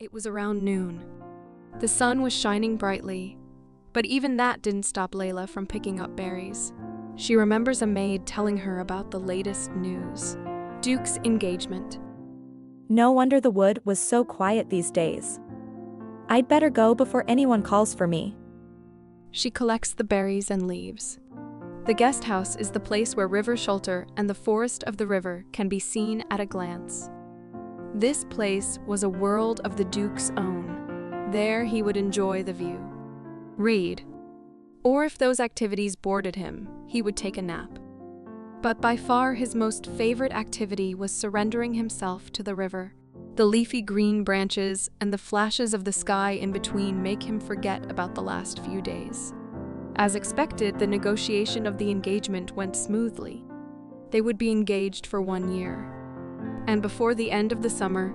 It was around noon. The sun was shining brightly, but even that didn't stop Layla from picking up berries. She remembers a maid telling her about the latest news: Duke's engagement. No wonder the wood was so quiet these days. I'd better go before anyone calls for me. She collects the berries and leaves. The guest house is the place where River Schulter and the forest of the river can be seen at a glance. This place was a world of the Duke's own. There he would enjoy the view, read, or if those activities bored him, he would take a nap. But by far his most favorite activity was surrendering himself to the river. The leafy green branches and the flashes of the sky in between make him forget about the last few days. As expected, the negotiation of the engagement went smoothly. They would be engaged for 1 year. And before the end of the summer,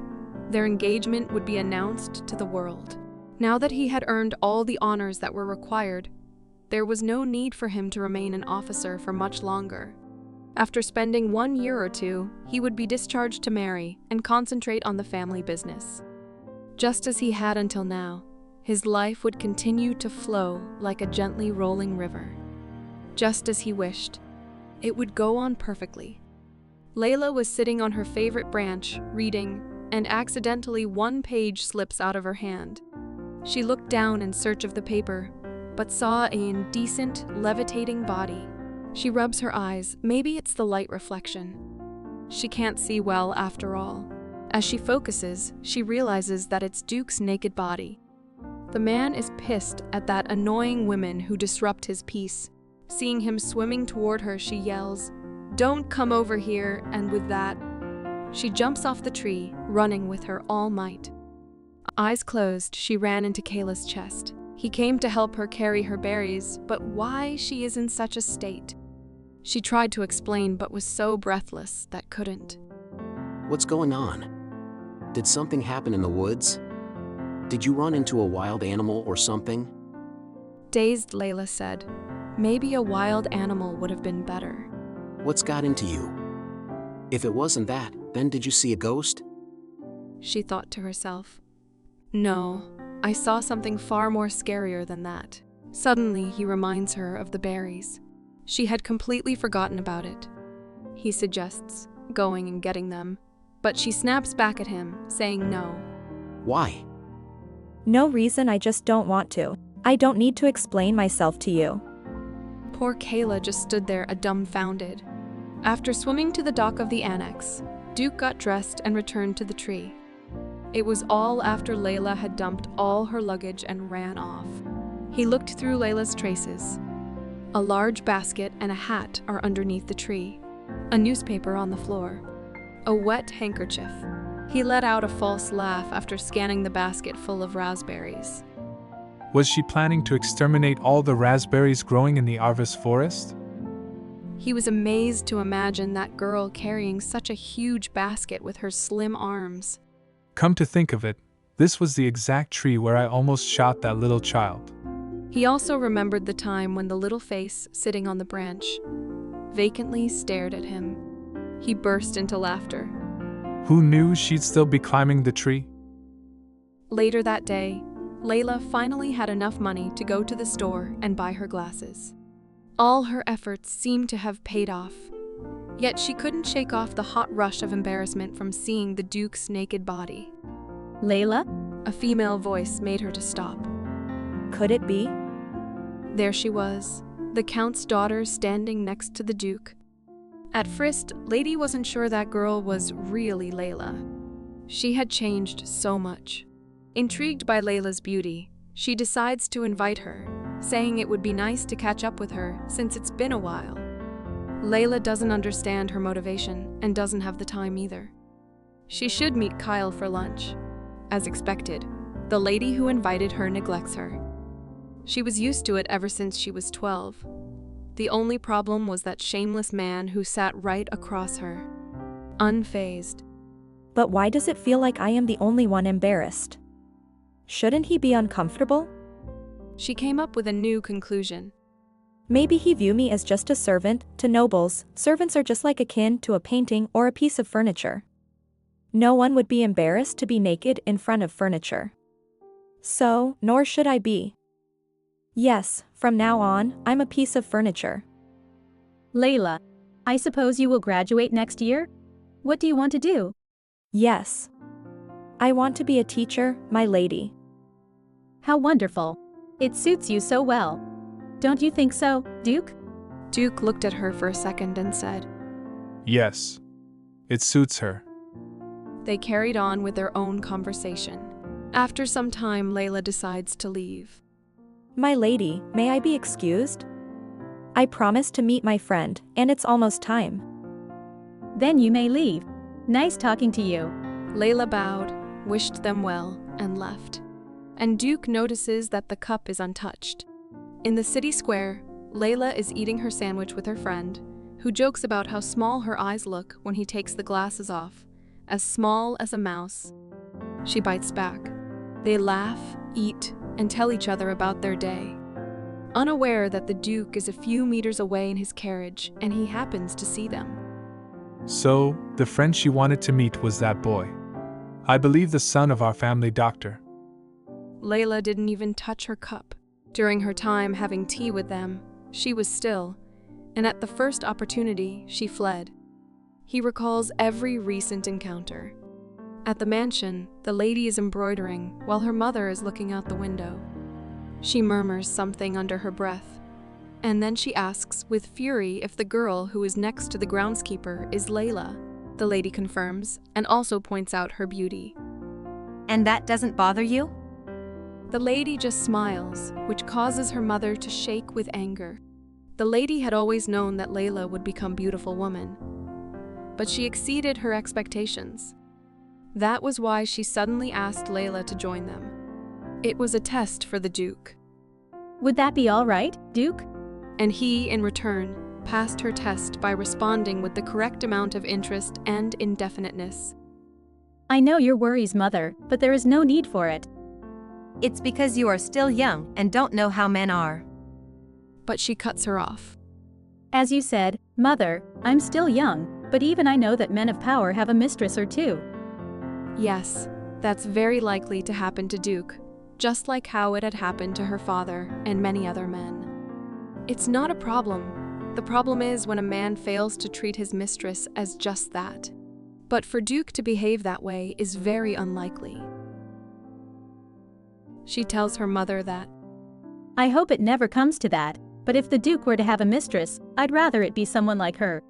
their engagement would be announced to the world. Now that he had earned all the honors that were required, there was no need for him to remain an officer for much longer. After spending 1 year or two, he would be discharged to marry and concentrate on the family business. Just as he had until now, his life would continue to flow like a gently rolling river. Just as he wished, it would go on perfectly. Layla was sitting on her favorite branch, reading, and accidentally one page slips out of her hand. She looked down in search of the paper, but saw an indecent, levitating body. She rubs her eyes. Maybe it's the light reflection. She can't see well after all. As she focuses, she realizes that it's Duke's naked body. The man is pissed at that annoying woman who disrupt his peace. Seeing him swimming toward her, she yells, "Don't come over here," and with that, she jumps off the tree, running with her all might. Eyes closed, she ran into Kayla's chest. He came to help her carry her berries, but why she is in such a state? She tried to explain, but was so breathless that couldn't. What's going on? Did something happen in the woods? Did you run into a wild animal or something? Dazed, Layla said, "Maybe a wild animal would have been better." What's got into you? If it wasn't that, then did you see a ghost? She thought to herself. No, I saw something far more scarier than that. Suddenly, he reminds her of the berries. She had completely forgotten about it. He suggests going and getting them, but she snaps back at him, saying no. Why? No reason, I just don't want to. I don't need to explain myself to you. Poor Kayla just stood there, dumbfounded. After swimming to the dock of the annex, Duke got dressed and returned to the tree. It was all after Layla had dumped all her luggage and ran off. He looked through Layla's traces. A large basket and a hat are underneath the tree. A newspaper on the floor. A wet handkerchief. He let out a false laugh after scanning the basket full of raspberries. Was she planning to exterminate all the raspberries growing in the Arvis forest? He was amazed to imagine that girl carrying such a huge basket with her slim arms. Come to think of it, this was the exact tree where I almost shot that little child. He also remembered the time when the little face sitting on the branch vacantly stared at him. He burst into laughter. Who knew she'd still be climbing the tree? Later that day, Layla finally had enough money to go to the store and buy her glasses. All her efforts seemed to have paid off. Yet she couldn't shake off the hot rush of embarrassment from seeing the Duke's naked body. Layla? A female voice made her to stop. Could it be? There she was, the Count's daughter standing next to the Duke. At first, Lady wasn't sure that girl was really Layla. She had changed so much. Intrigued by Layla's beauty, she decides to invite her, saying it would be nice to catch up with her since it's been a while. Layla doesn't understand her motivation and doesn't have the time either. She should meet Kyle for lunch. As expected, the lady who invited her neglects her. She was used to it ever since she was 12. The only problem was that shameless man who sat right across her, unfazed. But why does it feel like I am the only one embarrassed? Shouldn't he be uncomfortable? She came up with a new conclusion. Maybe he view me as just a servant. To nobles, servants are just like akin to a painting or a piece of furniture. No one would be embarrassed to be naked in front of furniture. So, nor should I be. Yes, from now on, I'm a piece of furniture. Layla, I suppose you will graduate next year? What do you want to do? Yes. I want to be a teacher, my lady. How wonderful. It suits you so well. Don't you think so, Duke? Duke looked at her for a second and said, Yes. It suits her. They carried on with their own conversation. After some time, Layla decides to leave. My lady, may I be excused? I promised to meet my friend, and it's almost time. Then you may leave. Nice talking to you. Layla bowed, wished them well, and left. And Duke notices that the cup is untouched. In the city square, Layla is eating her sandwich with her friend, who jokes about how small her eyes look when he takes the glasses off, as small as a mouse. She bites back. They laugh, eat, and tell each other about their day, unaware that the Duke is a few meters away in his carriage and he happens to see them. So, the friend she wanted to meet was that boy. I believe the son of our family doctor. Layla didn't even touch her cup. During her time having tea with them, she was still, and at the first opportunity, she fled. He recalls every recent encounter. At the mansion, the lady is embroidering while her mother is looking out the window. She murmurs something under her breath, and then she asks with fury if the girl who is next to the groundskeeper is Layla. The lady confirms and also points out her beauty. And that doesn't bother you? The lady just smiles, which causes her mother to shake with anger. The lady had always known that Layla would become a beautiful woman, but she exceeded her expectations. That was why she suddenly asked Layla to join them. It was a test for the Duke. Would that be all right, Duke? And he, in return, passed her test by responding with the correct amount of interest and indefiniteness. I know your worries, Mother, but there is no need for it. It's because you are still young and don't know how men are. But she cuts her off. As you said, Mother, I'm still young, but even I know that men of power have a mistress or two. Yes, that's very likely to happen to Duke, just like how it had happened to her father and many other men. It's not a problem. The problem is when a man fails to treat his mistress as just that. But for Duke to behave that way is very unlikely. She tells her mother that, I hope it never comes to that, but if the Duke were to have a mistress, I'd rather it be someone like her.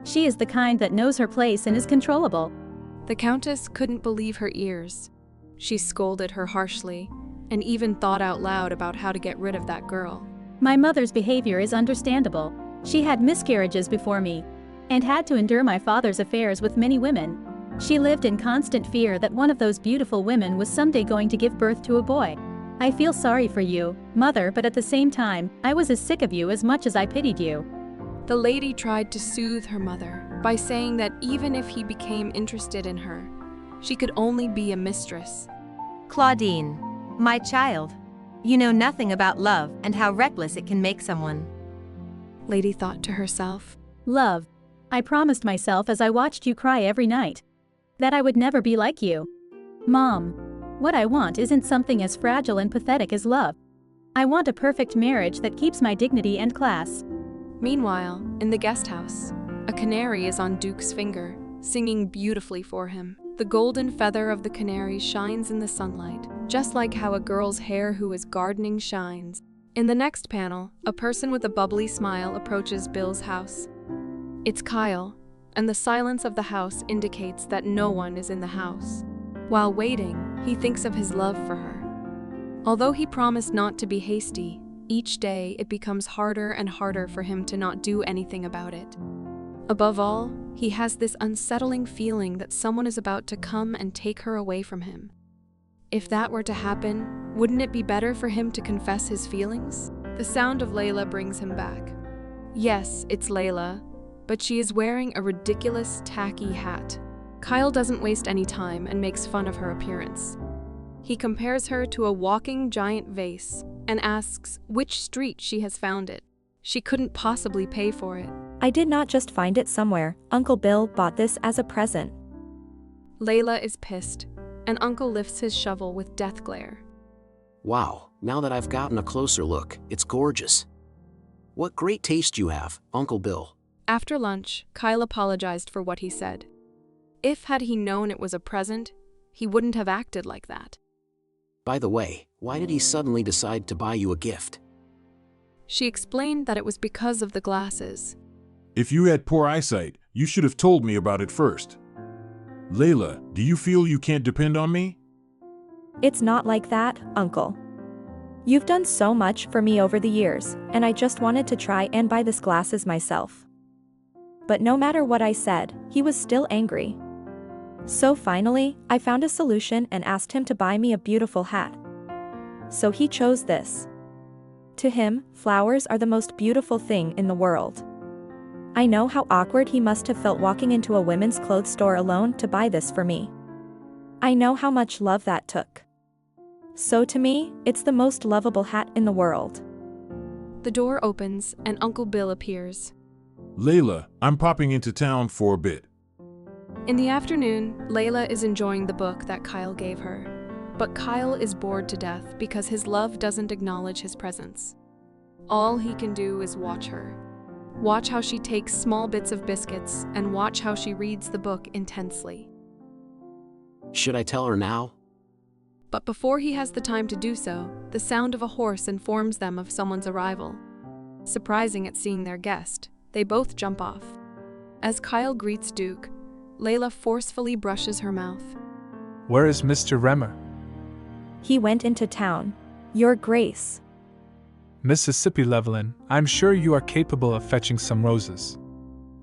She is the kind that knows her place and is controllable. The Countess couldn't believe her ears. She scolded her harshly, and even thought out loud about how to get rid of that girl. My mother's behavior is understandable. She had miscarriages before me, and had to endure my father's affairs with many women. She lived in constant fear that one of those beautiful women was someday going to give birth to a boy. I feel sorry for you, Mother, but at the same time, I was as sick of you as much as I pitied you. The lady tried to soothe her mother by saying that even if he became interested in her, she could only be a mistress. Claudine, my child, you know nothing about love and how reckless it can make someone. Lady thought to herself. Love. I promised myself as I watched you cry every night that I would never be like you. Mom, what I want isn't something as fragile and pathetic as love. I want a perfect marriage that keeps my dignity and class. Meanwhile, in the guest house, a canary is on Duke's finger, singing beautifully for him. The golden feather of the canary shines in the sunlight, just like how a girl's hair who is gardening shines. In the next panel, a person with a bubbly smile approaches Bill's house. It's Kyle, and the silence of the house indicates that no one is in the house. While waiting, he thinks of his love for her. Although he promised not to be hasty, each day it becomes harder and harder for him to not do anything about it. Above all, he has this unsettling feeling that someone is about to come and take her away from him. If that were to happen, wouldn't it be better for him to confess his feelings? The sound of Layla brings him back. Yes, it's Layla, but she is wearing a ridiculous, tacky hat. Kyle doesn't waste any time and makes fun of her appearance. He compares her to a walking giant vase and asks which street she has found it. She couldn't possibly pay for it. I did not just find it somewhere. Uncle Bill bought this as a present. Layla is pissed, and Uncle lifts his shovel with death glare. Wow, now that I've gotten a closer look, it's gorgeous. What great taste you have, Uncle Bill. After lunch, Kyle apologized for what he said. If had he known it was a present, he wouldn't have acted like that. By the way, why did he suddenly decide to buy you a gift? She explained that it was because of the glasses. If you had poor eyesight, you should have told me about it first. Layla, do you feel you can't depend on me? It's not like that, Uncle. You've done so much for me over the years, and I just wanted to try and buy this glasses myself. But no matter what I said, he was still angry. So finally, I found a solution and asked him to buy me a beautiful hat. So he chose this. To him, flowers are the most beautiful thing in the world. I know how awkward he must have felt walking into a women's clothes store alone to buy this for me. I know how much love that took. So to me, it's the most lovable hat in the world. The door opens and Uncle Bill appears. Layla, I'm popping into town for a bit. In the afternoon, Layla is enjoying the book that Kyle gave her. But Kyle is bored to death because his love doesn't acknowledge his presence. All he can do is watch her. Watch how she takes small bits of biscuits and watch how she reads the book intensely. Should I tell her now? But before he has the time to do so, the sound of a horse informs them of someone's arrival. Surprising at seeing their guest, they both jump off. As Kyle greets Duke, Layla forcefully brushes her mouth. Where is Mr. Remmer? He went into town. Your Grace. Mississippi Levelin, I'm sure you are capable of fetching some roses.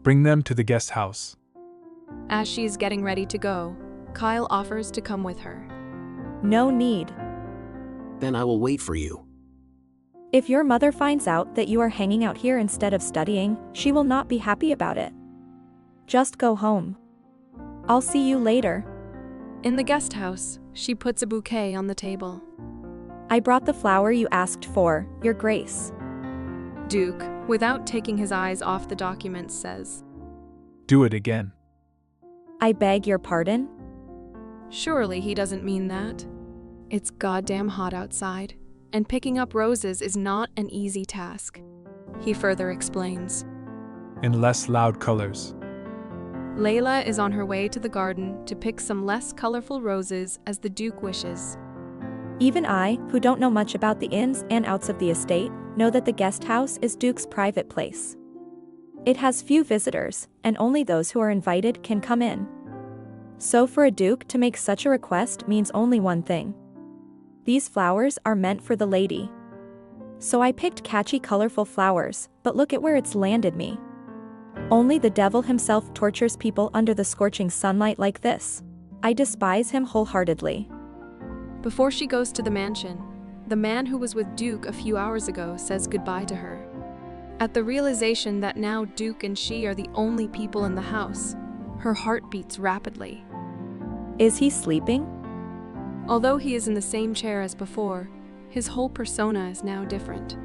Bring them to the guest house. As she is getting ready to go, Kyle offers to come with her. No need. Then I will wait for you. If your mother finds out that you are hanging out here instead of studying, she will not be happy about it. Just go home. I'll see you later. In the guest house, she puts a bouquet on the table. I brought the flower you asked for, Your Grace. Duke, without taking his eyes off the document, says, Do it again. I beg your pardon? Surely he doesn't mean that. It's goddamn hot outside, and picking up roses is not an easy task. He further explains. In less loud colors. Layla is on her way to the garden to pick some less colorful roses as the Duke wishes. Even I, who don't know much about the ins and outs of the estate, know that the guest house is Duke's private place. It has few visitors, and only those who are invited can come in. So for a Duke to make such a request means only one thing. These flowers are meant for the lady. So I picked catchy colorful flowers, but look at where it's landed me. Only the devil himself tortures people under the scorching sunlight like this. I despise him wholeheartedly. Before she goes to the mansion, the man who was with Duke a few hours ago says goodbye to her. At the realization that now Duke and she are the only people in the house, her heart beats rapidly. Is he sleeping? Although he is in the same chair as before, his whole persona is now different.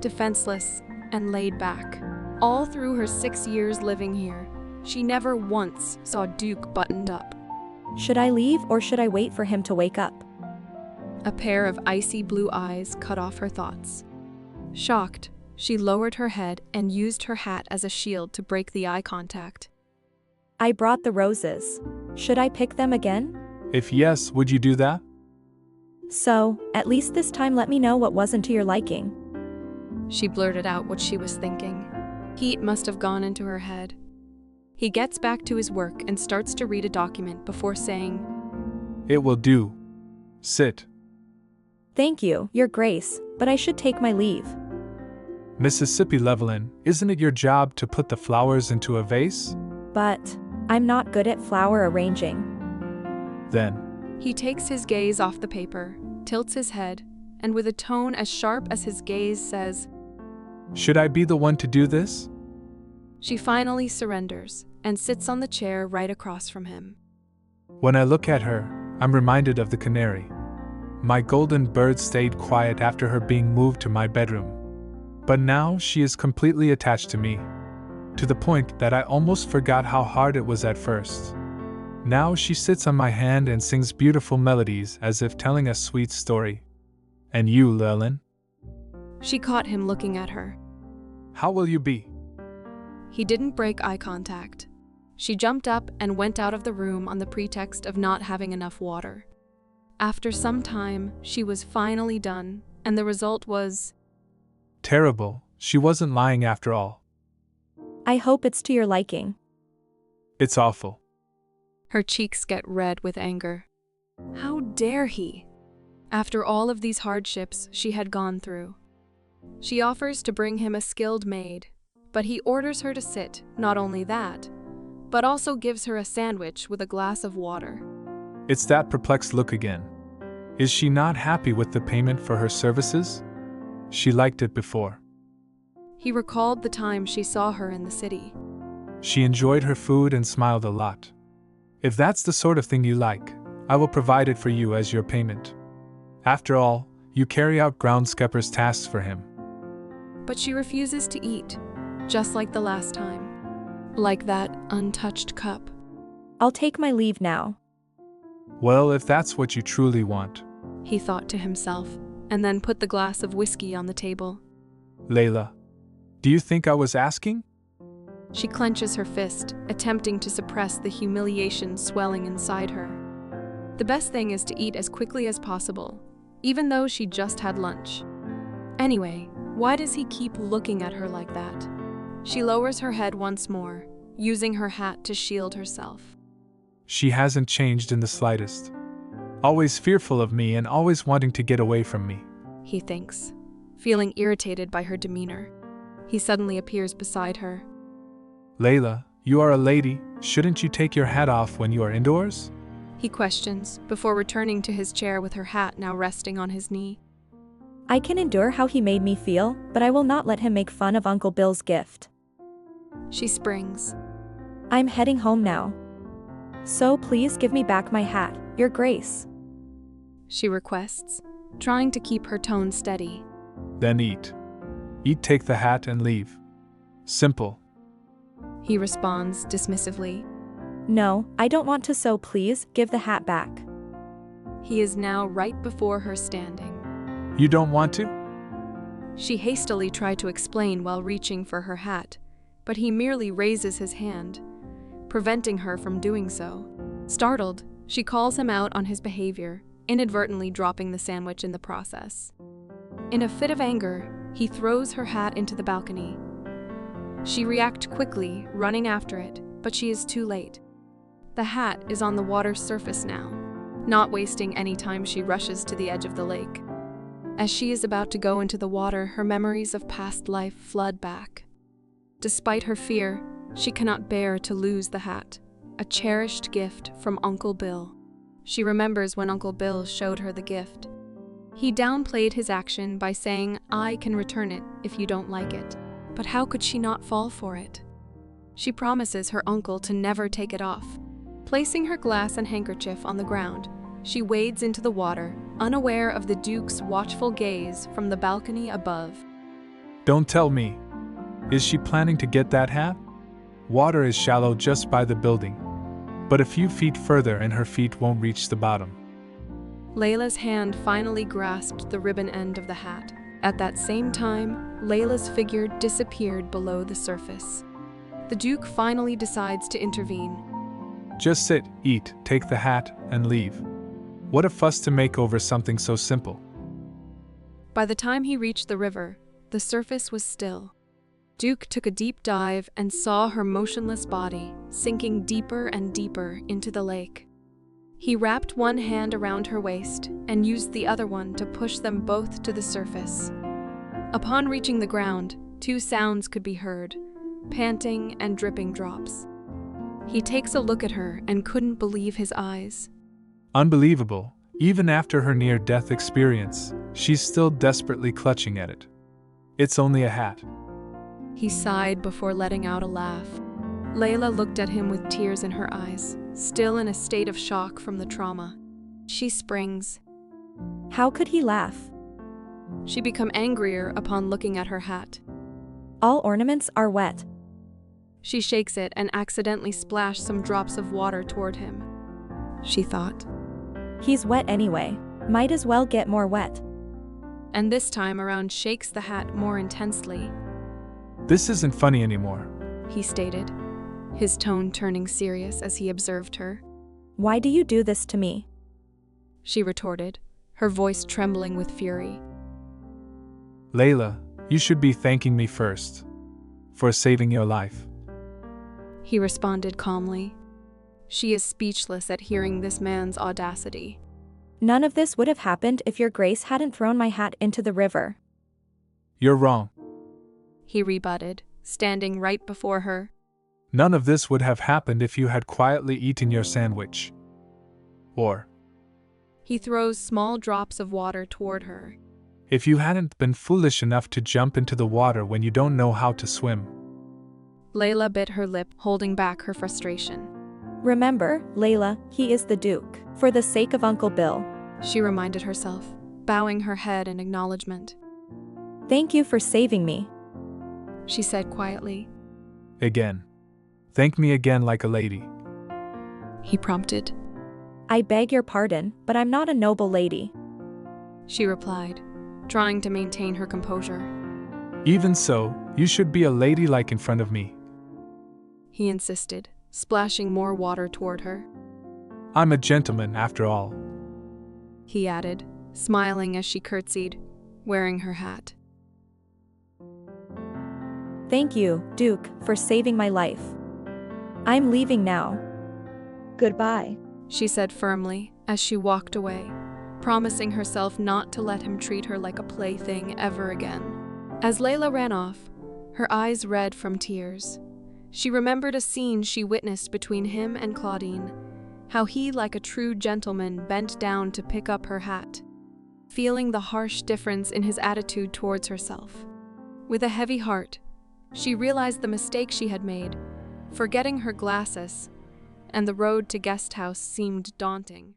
Defenseless and laid back. All through her 6 years living here, she never once saw Duke buttoned up. Should I leave or should I wait for him to wake up? A pair of icy blue eyes cut off her thoughts. Shocked, she lowered her head and used her hat as a shield to break the eye contact. I brought the roses. Should I pick them again? If yes, would you do that? So, at least this time let me know what wasn't to your liking. She blurted out what she was thinking. Heat must have gone into her head. He gets back to his work and starts to read a document before saying, It will do. Sit. Thank you, Your Grace, but I should take my leave. Mississippi Levelin, isn't it your job to put the flowers into a vase? But I'm not good at flower arranging. Then. He takes his gaze off the paper, tilts his head, and with a tone as sharp as his gaze says, Should I be the one to do this? She finally surrenders and sits on the chair right across from him. When I look at her, I'm reminded of the canary. My golden bird stayed quiet after her being moved to my bedroom. But now she is completely attached to me, to the point that I almost forgot how hard it was at first. Now she sits on my hand and sings beautiful melodies as if telling a sweet story. And you, Lelin? She caught him looking at her. How will you be? He didn't break eye contact. She jumped up and went out of the room on the pretext of not having enough water. After some time, she was finally done, and the result was terrible. She wasn't lying after all. I hope it's to your liking. It's awful. Her cheeks get red with anger. How dare he? After all of these hardships she had gone through. She offers to bring him a skilled maid, but he orders her to sit. Not only that, but also gives her a sandwich with a glass of water. It's that perplexed look again. Is she not happy with the payment for her services? She liked it before. He recalled the time she saw her in the city. She enjoyed her food and smiled a lot. If that's the sort of thing you like, I will provide it for you as your payment. After all, you carry out groundskeeper's tasks for him. But she refuses to eat, just like the last time. Like that untouched cup. I'll take my leave now. Well, if that's what you truly want, he thought to himself, and then put the glass of whiskey on the table. Layla, do you think I was asking? She clenches her fist, attempting to suppress the humiliation swelling inside her. The best thing is to eat as quickly as possible, even though she just had lunch. Anyway, why does he keep looking at her like that? She lowers her head once more, using her hat to shield herself. She hasn't changed in the slightest. Always fearful of me and always wanting to get away from me, he thinks, feeling irritated by her demeanor. He suddenly appears beside her. Layla, you are a lady, shouldn't you take your hat off when you are indoors? He questions, before returning to his chair with her hat now resting on his knee. I can endure how he made me feel, but I will not let him make fun of Uncle Bill's gift. She springs. I'm heading home now. So please give me back my hat, Your Grace. She requests, trying to keep her tone steady. Then eat. Eat, take the hat and leave. Simple. He responds dismissively. No, I don't want to, so please give the hat back. He is now right before her standing. You don't want to? She hastily tried to explain while reaching for her hat, but he merely raises his hand, preventing her from doing so. Startled, she calls him out on his behavior, inadvertently dropping the sandwich in the process. In a fit of anger, he throws her hat into the balcony. She reacts quickly, running after it, but she is too late. The hat is on the water's surface now. Not wasting any time, she rushes to the edge of the lake. As she is about to go into the water, her memories of past life flood back. Despite her fear, she cannot bear to lose the hat, a cherished gift from Uncle Bill. She remembers when Uncle Bill showed her the gift. He downplayed his action by saying, "I can return it if you don't like it." But how could she not fall for it? She promises her uncle to never take it off. Placing her glass and handkerchief on the ground, she wades into the water, unaware of the Duke's watchful gaze from the balcony above. Don't tell me. Is she planning to get that hat? Water is shallow just by the building, but a few feet further and her feet won't reach the bottom. Layla's hand finally grasped the ribbon end of the hat. At that same time, Layla's figure disappeared below the surface. The Duke finally decides to intervene. Just sit, eat, take the hat, and leave. What a fuss to make over something so simple. By the time he reached the river, the surface was still. Duke took a deep dive and saw her motionless body sinking deeper and deeper into the lake. He wrapped one hand around her waist and used the other one to push them both to the surface. Upon reaching the ground, two sounds could be heard, panting and dripping drops. He takes a look at her and couldn't believe his eyes. Unbelievable. Even after her near-death experience, she's still desperately clutching at it. It's only a hat. He sighed before letting out a laugh. Layla looked at him with tears in her eyes, still in a state of shock from the trauma. She springs. How could he laugh? She became angrier upon looking at her hat. All ornaments are wet. She shakes it and accidentally splashed some drops of water toward him. she thought. He's wet anyway. Might as well get more wet. And this time around shakes the hat more intensely, This isn't funny anymore. he stated, his tone turning serious as he observed her. Why do you do this to me? She retorted, her voice trembling with fury. Layla, you should be thanking me first. For saving your life. He responded calmly. She is speechless at hearing this man's audacity. None of this would have happened if your grace hadn't thrown my hat into the river. You're wrong. He rebutted, standing right before her. None of this would have happened if you had quietly eaten your sandwich. Or, He throws small drops of water toward her. if you hadn't been foolish enough to jump into the water when you don't know how to swim. Layla bit her lip, holding back her frustration. Remember, Layla, he is the Duke. For the sake of Uncle Bill. She reminded herself, bowing her head in acknowledgement. Thank you for saving me. She said quietly. Again. Thank me again like a lady. He prompted. I beg your pardon, but I'm not a noble lady. She replied, trying to maintain her composure. Even so, you should be a ladylike in front of me. He insisted, splashing more water toward her. I'm a gentleman, after all. He added, smiling as she curtsied, wearing her hat. Thank you, Duke, for saving my life. I'm leaving now. Goodbye. She said firmly as she walked away, promising herself not to let him treat her like a plaything ever again. As Layla ran off, her eyes red from tears. She remembered a scene she witnessed between him and Claudine, how he, like a true gentleman, bent down to pick up her hat, feeling the harsh difference in his attitude towards herself. With a heavy heart, she realized the mistake she had made, forgetting her glasses, and the road to guest house seemed daunting.